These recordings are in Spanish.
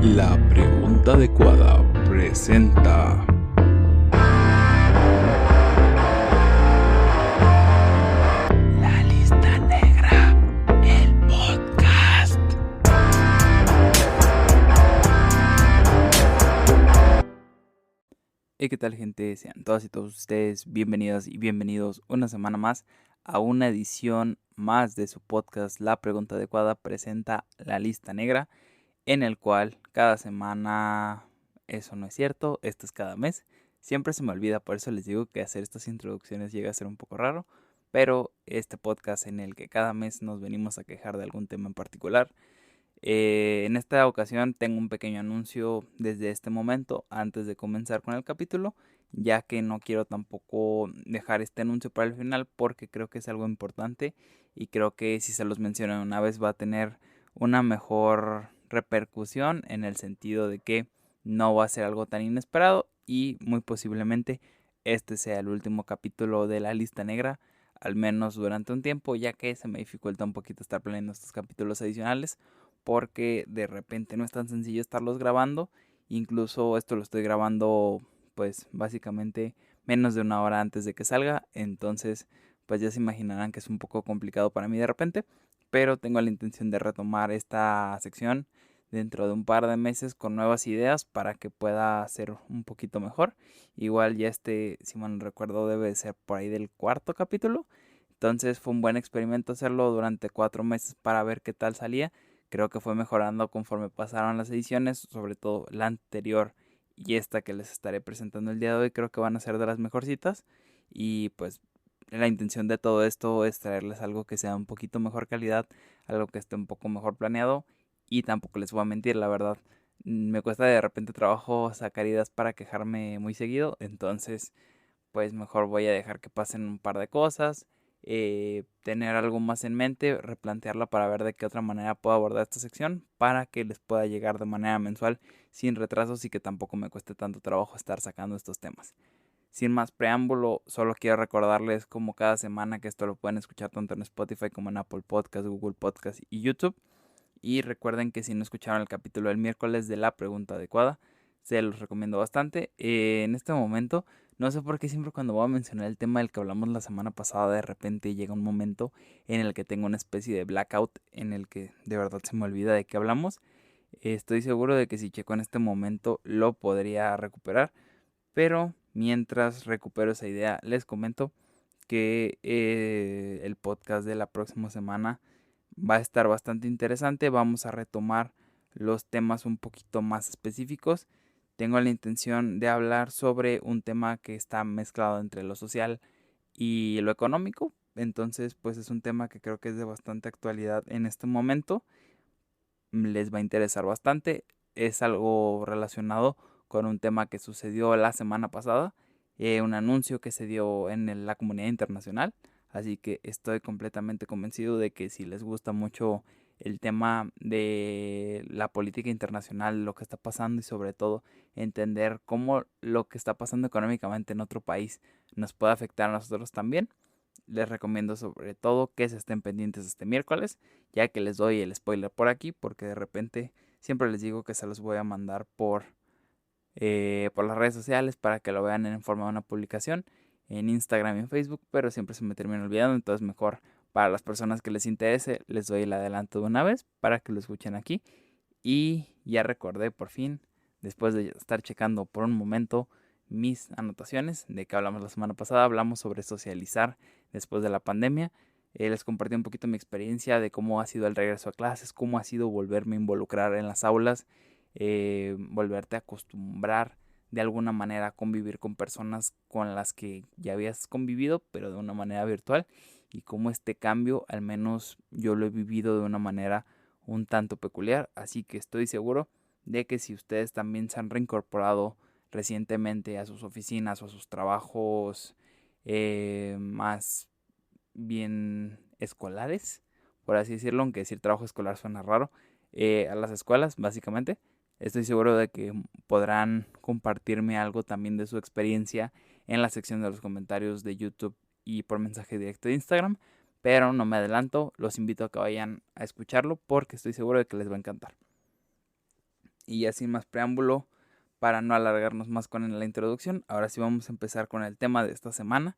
La pregunta adecuada presenta La Lista Negra, el podcast. ¿Qué tal, gente? Sean todas y todos ustedes bienvenidas y bienvenidos una semana más a una edición más de su podcast La Pregunta Adecuada presenta La Lista Negra, en el cual cada semana, eso no es cierto, esto es cada mes, siempre se me olvida, por eso les digo que hacer estas introducciones llega a ser un poco raro, pero este podcast en el que cada mes nos venimos a quejar de algún tema en particular. En esta ocasión tengo un pequeño anuncio desde este momento antes de comenzar con el capítulo, ya que no quiero tampoco dejar este anuncio para el final porque creo que es algo importante y creo que si se los menciono una vez va a tener una mejor repercusión, en el sentido de que no va a ser algo tan inesperado y muy posiblemente este sea el último capítulo de la lista negra, al menos durante un tiempo, ya que se me dificulta un poquito estar planeando estos capítulos adicionales porque de repente no es tan sencillo estarlos grabando. Incluso esto lo estoy grabando pues básicamente menos de una hora antes de que salga, entonces pues ya se imaginarán que es un poco complicado para mí de repente, pero tengo la intención de retomar esta sección dentro de un par de meses con nuevas ideas para que pueda ser un poquito mejor. Igual ya si mal no recuerdo, debe de ser por ahí del cuarto capítulo. Entonces fue un buen experimento hacerlo durante 4 meses para ver qué tal salía. Creo que fue mejorando conforme pasaron las ediciones, sobre todo la anterior y esta que les estaré presentando el día de hoy. Creo que van a ser de las mejorcitas. Y pues la intención de todo esto es traerles algo que sea un poquito mejor calidad, algo que esté un poco mejor planeado. Y tampoco les voy a mentir, la verdad, me cuesta de repente trabajo sacar ideas para quejarme muy seguido. Entonces pues mejor voy a dejar que pasen un par de cosas, tener algo más en mente, replantearla para ver de qué otra manera puedo abordar esta sección para que les pueda llegar de manera mensual sin retrasos y que tampoco me cueste tanto trabajo estar sacando estos temas. Sin más preámbulo, solo quiero recordarles como cada semana que esto lo pueden escuchar tanto en Spotify como en Apple Podcast, Google Podcast y YouTube. Y recuerden que si no escucharon el capítulo del miércoles de la pregunta adecuada, se los recomiendo bastante. En este momento, no sé por qué siempre cuando voy a mencionar el tema del que hablamos la semana pasada, de repente llega un momento en el que tengo una especie de blackout, en el que de verdad se me olvida de qué hablamos. Estoy seguro de que si checo en este momento lo podría recuperar, pero mientras recupero esa idea, les comento que el podcast de la próxima semana va a estar bastante interesante. Vamos a retomar los temas un poquito más específicos. Tengo la intención de hablar sobre un tema que está mezclado entre lo social y lo económico. Entonces, pues es un tema que creo que es de bastante actualidad en este momento. Les va a interesar bastante. Es algo relacionado con un tema que sucedió la semana pasada, un anuncio que se dio en la comunidad internacional. Así que estoy completamente convencido de que si les gusta mucho el tema de la política internacional, lo que está pasando y sobre todo entender cómo lo que está pasando económicamente en otro país nos puede afectar a nosotros también, les recomiendo sobre todo que se estén pendientes este miércoles, ya que les doy el spoiler por aquí, porque de repente siempre les digo que se los voy a mandar por las redes sociales para que lo vean en forma de una publicación en Instagram y en Facebook, pero siempre se me termina olvidando, entonces mejor para las personas que les interese les doy el adelanto de una vez para que lo escuchen aquí. Y ya recordé por fin, después de estar checando por un momento mis anotaciones de que hablamos la semana pasada, hablamos sobre socializar después de la pandemia. Les compartí un poquito mi experiencia de cómo ha sido el regreso a clases, cómo ha sido volverme a involucrar en las aulas, volverte a acostumbrar de alguna manera a convivir con personas con las que ya habías convivido, pero de una manera virtual, y cómo este cambio, al menos yo lo he vivido de una manera un tanto peculiar. Así que estoy seguro de que si ustedes también se han reincorporado recientemente a sus oficinas o a sus trabajos más bien escolares, por así decirlo, aunque decir trabajo escolar suena raro, a las escuelas básicamente, estoy seguro de que podrán compartirme algo también de su experiencia en la sección de los comentarios de YouTube y por mensaje directo de Instagram. Pero no me adelanto, los invito a que vayan a escucharlo porque estoy seguro de que les va a encantar. Y ya sin más preámbulo, para no alargarnos más con la introducción, ahora sí vamos a empezar con el tema de esta semana,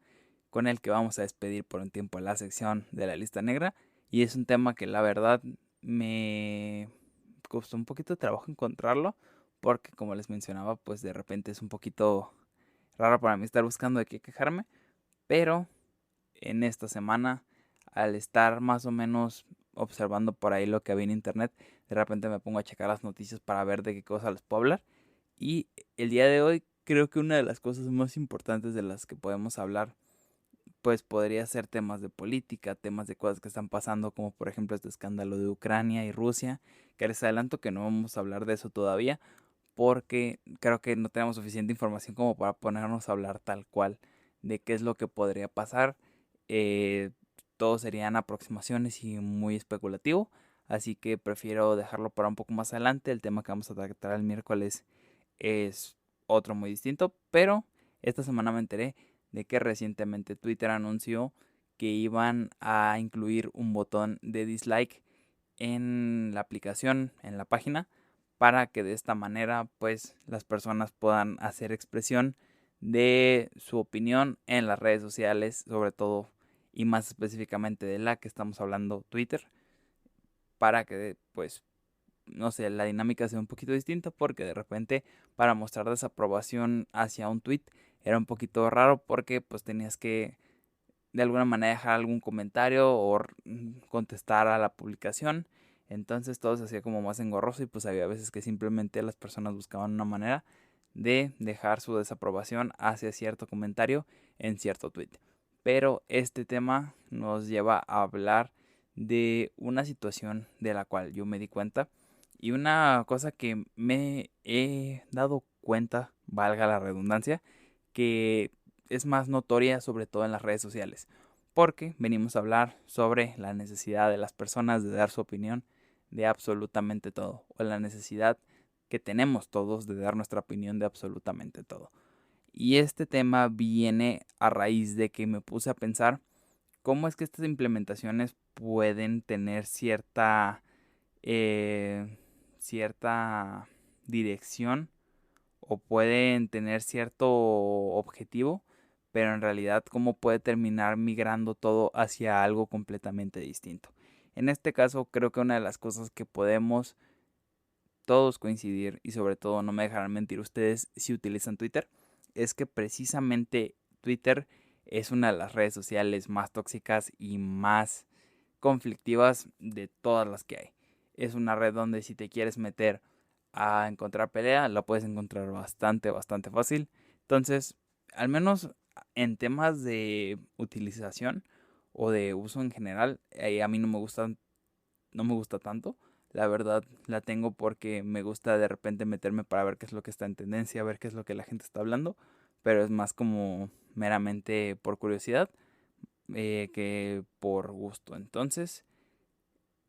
con el que vamos a despedir por un tiempo la sección de la lista negra. Y es un tema que la verdad me costó un poquito de trabajo encontrarlo, porque como les mencionaba, pues de repente es un poquito raro para mí estar buscando de qué quejarme. Pero en esta semana, al estar más o menos observando por ahí lo que había en internet, de repente me pongo a checar las noticias para ver de qué cosa les puedo hablar. Y el día de hoy creo que una de las cosas más importantes de las que podemos hablar, pues podría ser temas de política, temas de cosas que están pasando, como por ejemplo este escándalo de Ucrania y Rusia, que les adelanto que no vamos a hablar de eso todavía, porque creo que no tenemos suficiente información como para ponernos a hablar tal cual de qué es lo que podría pasar. Eh, Todo serían aproximaciones y muy especulativo, así que prefiero dejarlo para un poco más adelante. El tema que vamos a tratar el miércoles es otro muy distinto, pero esta semana me enteré de que recientemente Twitter anunció que iban a incluir un botón de dislike en la aplicación, en la página, para que de esta manera pues las personas puedan hacer expresión de su opinión en las redes sociales, sobre todo y más específicamente de la que estamos hablando, Twitter, para que pues no sé, la dinámica sea un poquito distinta, porque de repente para mostrar desaprobación hacia un tweet era un poquito raro, porque pues tenías que de alguna manera dejar algún comentario o contestar a la publicación. Entonces todo se hacía como más engorroso y pues había veces que simplemente las personas buscaban una manera de dejar su desaprobación hacia cierto comentario en cierto tweet. Pero este tema nos lleva a hablar de una situación de la cual yo me di cuenta y una cosa que me he dado cuenta, valga la redundancia, que es más notoria sobre todo en las redes sociales, porque venimos a hablar sobre la necesidad de las personas de dar su opinión de absolutamente todo, o la necesidad que tenemos todos de dar nuestra opinión de absolutamente todo. Y este tema viene a raíz de que me puse a pensar cómo es que estas implementaciones pueden tener eh, cierta dirección o pueden tener cierto objetivo, pero en realidad cómo puede terminar migrando todo hacia algo completamente distinto. En este caso creo que una de las cosas que podemos todos coincidir, y sobre todo no me dejarán mentir ustedes si utilizan Twitter, es que precisamente Twitter es una de las redes sociales más tóxicas y más conflictivas de todas las que hay. Es una red donde si te quieres meter a encontrar pelea, la puedes encontrar bastante fácil. Entonces, al menos en temas de utilización o de uso en general, a mí no me gusta tanto. La verdad la tengo porque me gusta de repente meterme para ver qué es lo que está en tendencia, ver qué es lo que la gente está hablando, pero es más como meramente por curiosidad que por gusto. Entonces,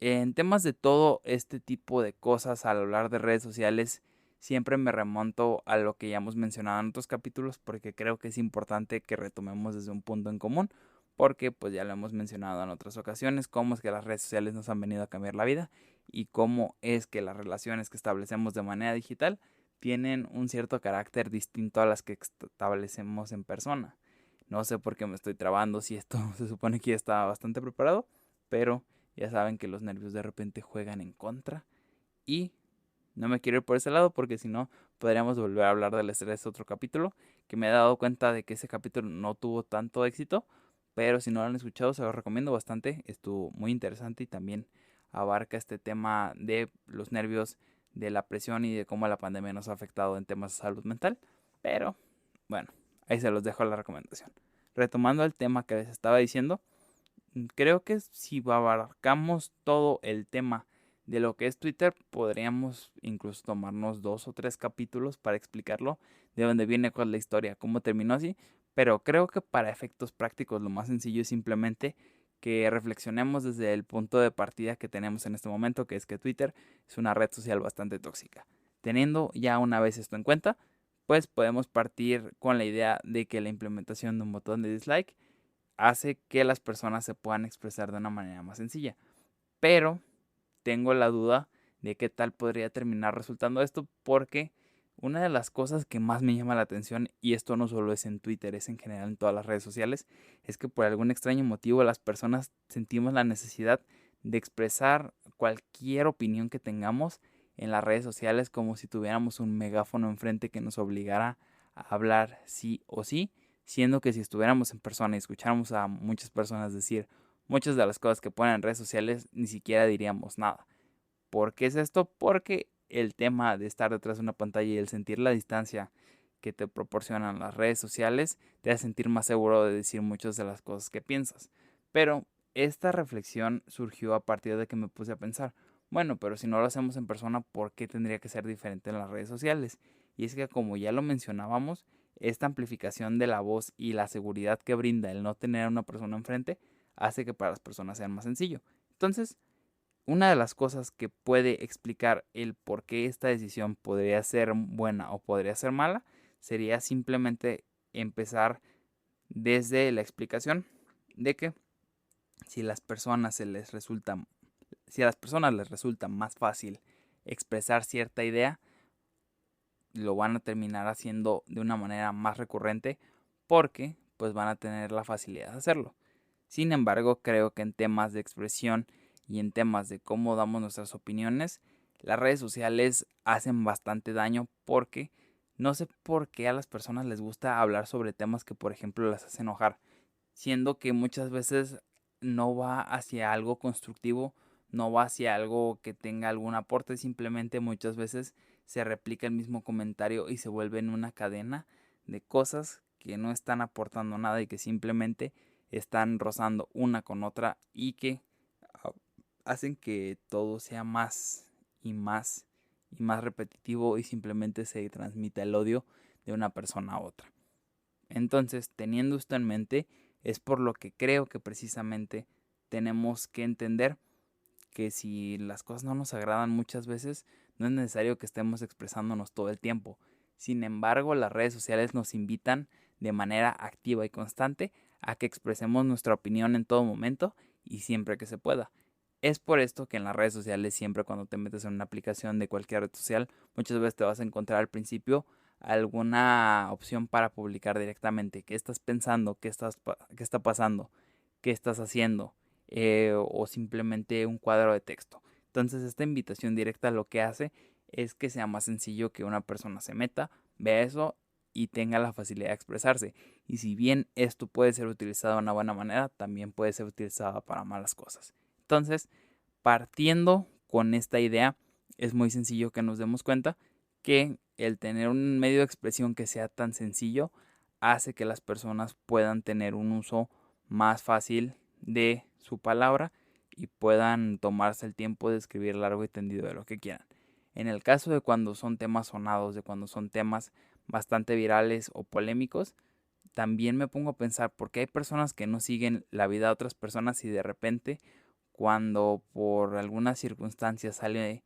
en temas de todo este tipo de cosas al hablar de redes sociales, siempre me remonto a lo que ya hemos mencionado en otros capítulos, porque creo que es importante que retomemos desde un punto en común, porque pues ya lo hemos mencionado en otras ocasiones, cómo es que las redes sociales nos han venido a cambiar la vida y cómo es que las relaciones que establecemos de manera digital tienen un cierto carácter distinto a las que establecemos en persona. No sé por qué me estoy trabando, si esto se supone que ya está bastante preparado, pero ya saben que los nervios de repente juegan en contra. Y no me quiero ir por ese lado, porque si no podríamos volver a hablar del estrés otro capítulo, que me he dado cuenta de que ese capítulo no tuvo tanto éxito, pero si no lo han escuchado se lo recomiendo bastante. Estuvo muy interesante y también abarca este tema de los nervios, de la presión y de cómo la pandemia nos ha afectado en temas de salud mental. Pero bueno, ahí se los dejo la recomendación. Retomando el tema que les estaba diciendo, creo que si abarcamos todo el tema de lo que es Twitter, podríamos incluso tomarnos 2 o 3 capítulos para explicarlo, de dónde viene, cuál es la historia, cómo terminó así. Pero creo que para efectos prácticos lo más sencillo es simplemente que reflexionemos desde el punto de partida que tenemos en este momento, que es que Twitter es una red social bastante tóxica. Teniendo ya una vez esto en cuenta, pues podemos partir con la idea de que la implementación de un botón de dislike hace que las personas se puedan expresar de una manera más sencilla. Pero tengo la duda de qué tal podría terminar resultando esto, porque una de las cosas que más me llama la atención, y esto no solo es en Twitter, es en general en todas las redes sociales, es que por algún extraño motivo las personas sentimos la necesidad de expresar cualquier opinión que tengamos en las redes sociales como si tuviéramos un megáfono enfrente que nos obligara a hablar sí o sí, siendo que si estuviéramos en persona y escucháramos a muchas personas decir muchas de las cosas que ponen en redes sociales, ni siquiera diríamos nada. ¿Por qué es esto? Porque el tema de estar detrás de una pantalla y el sentir la distancia que te proporcionan las redes sociales te hace sentir más seguro de decir muchas de las cosas que piensas. Pero esta reflexión surgió a partir de que me puse a pensar, bueno, pero si no lo hacemos en persona, ¿por qué tendría que ser diferente en las redes sociales? Y es que como ya lo mencionábamos, esta amplificación de la voz y la seguridad que brinda el no tener a una persona enfrente hace que para las personas sea más sencillo. Entonces, una de las cosas que puede explicar el por qué esta decisión podría ser buena o podría ser mala sería simplemente empezar desde la explicación de que si las personas se les resulta si a las personas les resulta más fácil expresar cierta idea, lo van a terminar haciendo de una manera más recurrente porque pues van a tener la facilidad de hacerlo. Sin embargo, creo que en temas de expresión y en temas de cómo damos nuestras opiniones, las redes sociales hacen bastante daño porque no sé por qué a las personas les gusta hablar sobre temas que, por ejemplo, las hacen enojar, siendo que muchas veces no va hacia algo constructivo, no va hacia algo que tenga algún aporte, simplemente muchas veces se replica el mismo comentario y se vuelve en una cadena de cosas que no están aportando nada y que simplemente están rozando una con otra y que hacen que todo sea más y más y más repetitivo y simplemente se transmita el odio de una persona a otra. Entonces, teniendo esto en mente, es por lo que creo que precisamente tenemos que entender que si las cosas no nos agradan muchas veces, no es necesario que estemos expresándonos todo el tiempo. Sin embargo, las redes sociales nos invitan de manera activa y constante a que expresemos nuestra opinión en todo momento y siempre que se pueda. Es por esto que en las redes sociales, siempre cuando te metes en una aplicación de cualquier red social, muchas veces te vas a encontrar al principio alguna opción para publicar directamente qué estás pensando, qué está pasando, qué estás haciendo, o simplemente un cuadro de texto. Entonces esta invitación directa lo que hace es que sea más sencillo que una persona se meta, vea eso y tenga la facilidad de expresarse. Y si bien esto puede ser utilizado de una buena manera, también puede ser utilizado para malas cosas. Entonces, partiendo con esta idea, es muy sencillo que nos demos cuenta que el tener un medio de expresión que sea tan sencillo hace que las personas puedan tener un uso más fácil de su palabra y puedan tomarse el tiempo de escribir largo y tendido de lo que quieran. En el caso de cuando son temas sonados, de cuando son temas bastante virales o polémicos, también me pongo a pensar por qué hay personas que no siguen la vida de otras personas y de repente cuando por alguna circunstancia sale,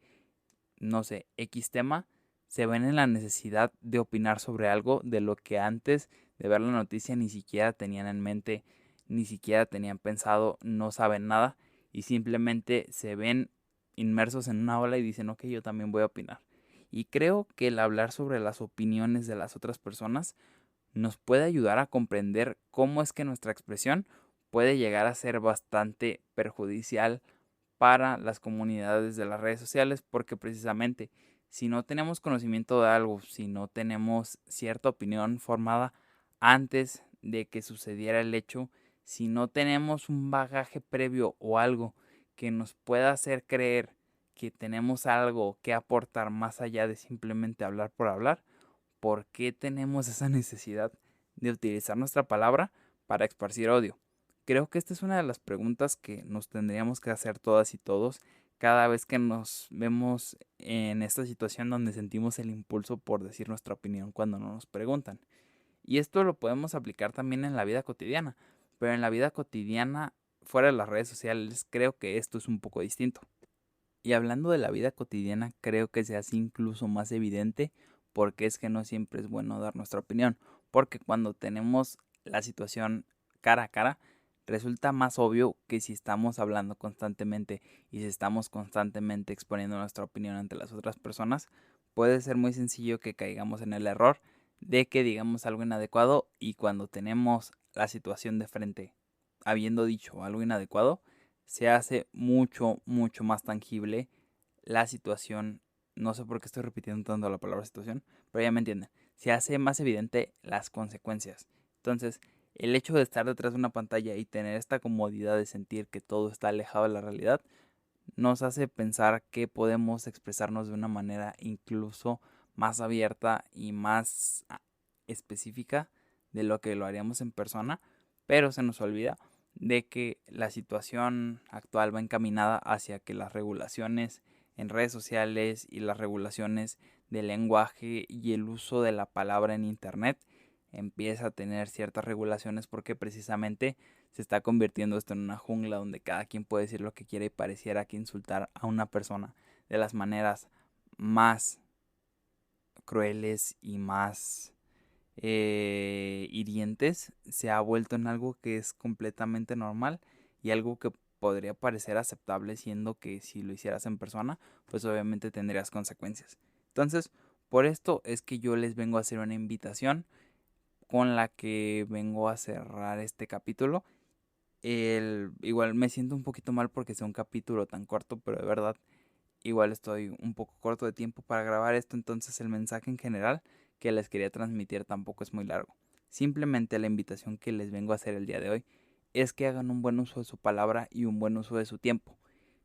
no sé, X tema, se ven en la necesidad de opinar sobre algo de lo que antes de ver la noticia ni siquiera tenían en mente, ni siquiera tenían pensado, no saben nada y simplemente se ven inmersos en una ola y dicen, ok, yo también voy a opinar. Y creo que el hablar sobre las opiniones de las otras personas nos puede ayudar a comprender cómo es que nuestra expresión puede llegar a ser bastante perjudicial para las comunidades de las redes sociales, porque precisamente si no tenemos conocimiento de algo, si no tenemos cierta opinión formada antes de que sucediera el hecho, si no tenemos un bagaje previo o algo que nos pueda hacer creer que tenemos algo que aportar más allá de simplemente hablar por hablar, ¿por qué tenemos esa necesidad de utilizar nuestra palabra para esparcir odio? Creo que esta es una de las preguntas que nos tendríamos que hacer todas y todos cada vez que nos vemos en esta situación donde sentimos el impulso por decir nuestra opinión cuando no nos preguntan. Y esto lo podemos aplicar también en la vida cotidiana, pero en la vida cotidiana fuera de las redes sociales creo que esto es un poco distinto. Y hablando de la vida cotidiana, creo que se hace incluso más evidente porque es que no siempre es bueno dar nuestra opinión, porque cuando tenemos la situación cara a cara, resulta más obvio que si estamos hablando constantemente y si estamos constantemente exponiendo nuestra opinión ante las otras personas, puede ser muy sencillo que caigamos en el error de que digamos algo inadecuado y cuando tenemos la situación de frente, habiendo dicho algo inadecuado, se hace mucho, mucho más tangible la situación. No sé por qué estoy repitiendo tanto la palabra situación, pero ya me entienden. Se hace más evidente las consecuencias. Entonces, el hecho de estar detrás de una pantalla y tener esta comodidad de sentir que todo está alejado de la realidad, nos hace pensar que podemos expresarnos de una manera incluso más abierta y más específica de lo que lo haríamos en persona, pero se nos olvida de que la situación actual va encaminada hacia que las regulaciones en redes sociales y las regulaciones del lenguaje y el uso de la palabra en internet empieza a tener ciertas regulaciones porque precisamente se está convirtiendo esto en una jungla donde cada quien puede decir lo que quiere y pareciera que insultar a una persona de las maneras más crueles y más hirientes se ha vuelto en algo que es completamente normal y algo que podría parecer aceptable siendo que si lo hicieras en persona pues obviamente tendrías consecuencias. Entonces por esto es que yo les vengo a hacer una invitación con la que vengo a cerrar este capítulo. Igual me siento un poquito mal porque sea un capítulo tan corto, pero de verdad igual estoy un poco corto de tiempo para grabar esto, entonces el mensaje en general que les quería transmitir tampoco es muy largo. Simplemente la invitación que les vengo a hacer el día de hoy es que hagan un buen uso de su palabra y un buen uso de su tiempo.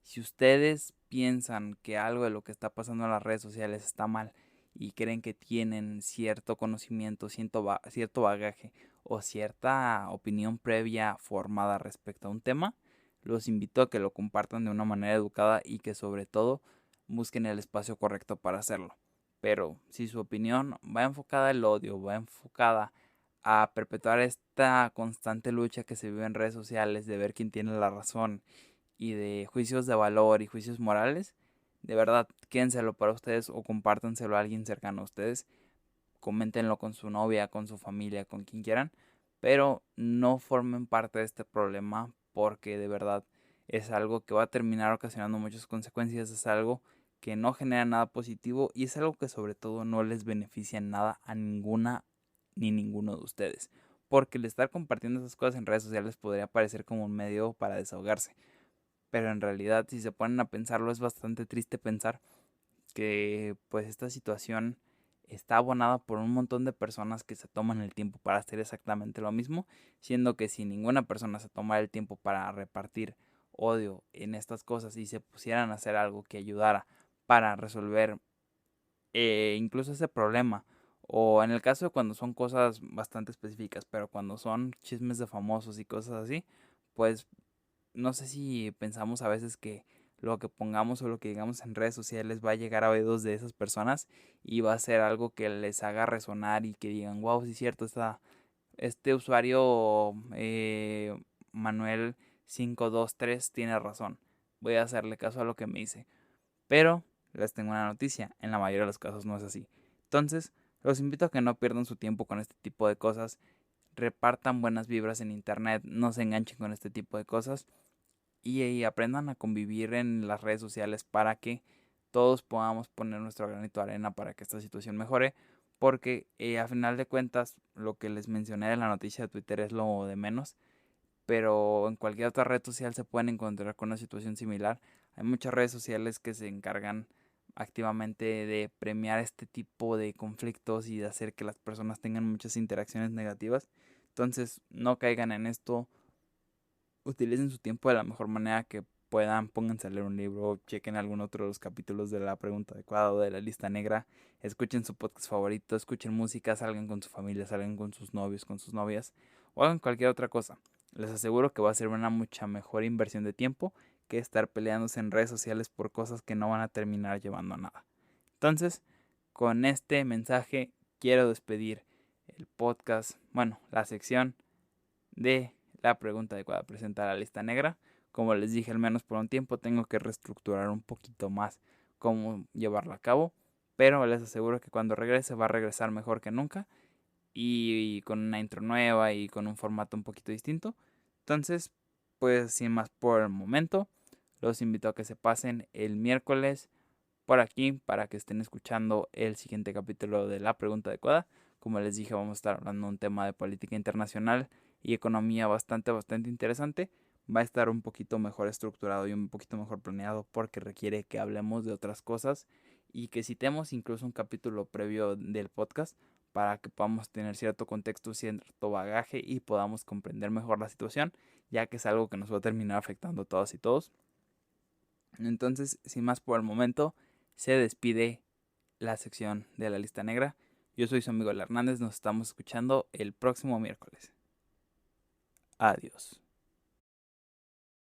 Si ustedes piensan que algo de lo que está pasando en las redes sociales está mal y creen que tienen cierto conocimiento, cierto bagaje o cierta opinión previa formada respecto a un tema, los invito a que lo compartan de una manera educada y que sobre todo busquen el espacio correcto para hacerlo. Pero si su opinión va enfocada al odio, va enfocada a perpetuar esta constante lucha que se vive en redes sociales de ver quién tiene la razón y de juicios de valor y juicios morales, de verdad, quédenselo para ustedes o compártanselo a alguien cercano a ustedes. Coméntenlo con su novia, con su familia, con quien quieran, pero no formen parte de este problema porque de verdad es algo que va a terminar ocasionando muchas consecuencias, es algo que no genera nada positivo y es algo que sobre todo no les beneficia en nada a ninguna ni ninguno de ustedes. Porque el estar compartiendo esas cosas en redes sociales podría parecer como un medio para desahogarse, pero en realidad si se ponen a pensarlo es bastante triste pensar que pues esta situación está abonada por un montón de personas que se toman el tiempo para hacer exactamente lo mismo, siendo que si ninguna persona se tomara el tiempo para repartir odio en estas cosas y se pusieran a hacer algo que ayudara para resolver incluso ese problema, o en el caso de cuando son cosas bastante específicas, pero cuando son chismes de famosos y cosas así, pues no sé si pensamos a veces que lo que pongamos o lo que digamos en redes sociales va a llegar a oídos de esas personas y va a ser algo que les haga resonar y que digan, wow, sí es cierto, este usuario Manuel 523 tiene razón, voy a hacerle caso a lo que me dice. Pero les tengo una noticia, en la mayoría de los casos no es así. Entonces, los invito a que no pierdan su tiempo con este tipo de cosas, repartan buenas vibras en internet, no se enganchen con este tipo de cosas y aprendan a convivir en las redes sociales para que todos podamos poner nuestro granito de arena para que esta situación mejore. Porque a final de cuentas, lo que les mencioné de la noticia de Twitter es lo de menos. Pero en cualquier otra red social se pueden encontrar con una situación similar. Hay muchas redes sociales que se encargan activamente de premiar este tipo de conflictos y de hacer que las personas tengan muchas interacciones negativas. Entonces, no caigan en esto, utilicen su tiempo de la mejor manera que puedan, pónganse a leer un libro, chequen algún otro de los capítulos de la pregunta adecuada o de la lista negra, escuchen su podcast favorito, escuchen música, salgan con su familia, salgan con sus novios, con sus novias o hagan cualquier otra cosa. Les aseguro que va a ser una mucha mejor inversión de tiempo que estar peleándose en redes sociales por cosas que no van a terminar llevando a nada. Entonces, con este mensaje quiero despedir el podcast, bueno, la sección de la pregunta adecuada presenta la lista negra. Como les dije, al menos por un tiempo tengo que reestructurar un poquito más cómo llevarla a cabo, pero les aseguro que cuando regrese va a regresar mejor que nunca y con una intro nueva y con un formato un poquito distinto. Entonces, pues sin más por el momento, los invito a que se pasen el miércoles por aquí para que estén escuchando el siguiente capítulo de La Pregunta Adecuada. Como les dije, vamos a estar hablando de un tema de política internacional y economía bastante interesante. Va a estar un poquito mejor estructurado y un poquito mejor planeado porque requiere que hablemos de otras cosas y que citemos incluso un capítulo previo del podcast para que podamos tener cierto contexto, cierto bagaje y podamos comprender mejor la situación, ya que es algo que nos va a terminar afectando a todas y todos. Entonces, sin más por el momento, se despide la sección de la lista negra. Yo soy su amigo El Hernández, nos estamos escuchando el próximo miércoles. Adiós.